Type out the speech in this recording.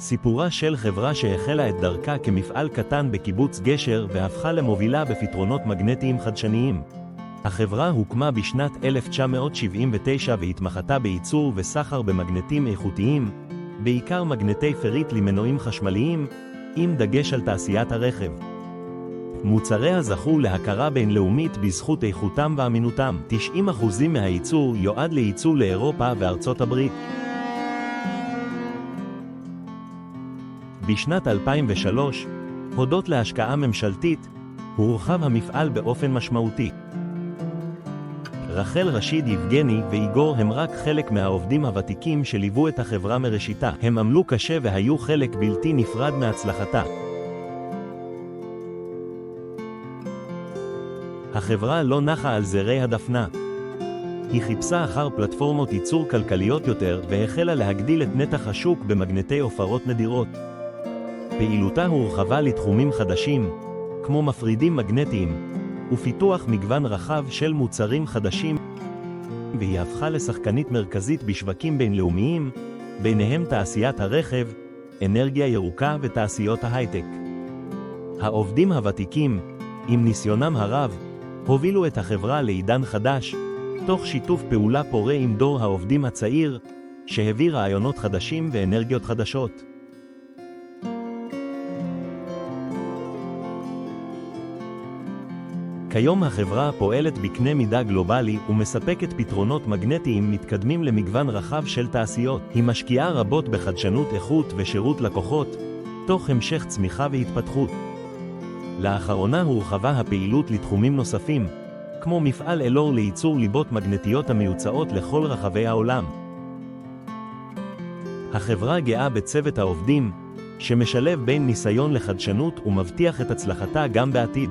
סיפורה של חברה שהחלה את דרכה כמפעל קטן בקיבוץ גשר והפכה למובילה בפתרונות מגנטיים חדשניים. החברה הוקמה בשנת 1979 והתמחתה בייצור וסחר במגנטים איכותיים, בעיקר מגנטי פריט למנועים חשמליים, עם דגש על תעשיית הרכב. מוצריה זכו להכרה בינלאומית בזכות איכותם ואמינותם. 90% מהייצור יועד לייצוא לאירופה וארצות הברית. בשנת 2003, הודות להשקעה ממשלתית, הורחב המפעל באופן משמעותי. רחל רשיד יבגני ואיגור הם רק חלק מהעובדים הוותיקים שליוו את החברה מראשיתה. הם עמלו קשה והיו חלק בלתי נפרד מהצלחתה. החברה לא נחה על זרי הדפנה. היא חיפשה אחר פלטפורמות ייצור כלכליות יותר והחלה להגדיל את נתח השוק במגנטי עופרות נדירות. פעילותה הורחבה לתחומים חדשים, כמו מפרידים מגנטיים, ופיתוח מגוון רחב של מוצרים חדשים, והיא הפכה לשחקנית מרכזית בשווקים בינלאומיים, ביניהם תעשיית הרכב, אנרגיה ירוקה ותעשיות ההייטק. העובדים הוותיקים, עם ניסיונם הרב, הובילו את החברה לעידן חדש, תוך שיתוף פעולה פורה עם דור העובדים הצעיר, שהביא רעיונות חדשים ואנרגיות חדשות. כיום החברה פועלת בקנה מידה גלובלי ומספקת פתרונות מגנטיים מתקדמים למגוון רחב של תעשיות. היא משקיעה רבות בחדשנות איכות ושירות לקוחות, תוך המשך צמיחה והתפתחות. לאחרונה הורחבה הפעילות לתחומים נוספים, כמו מפעל אלור לייצור ליבות מגנטיות המיוצאות לכל רחבי העולם. החברה גאה בצוות העובדים, שמשלב בין ניסיון לחדשנות ומבטיח את הצלחתה גם בעתיד.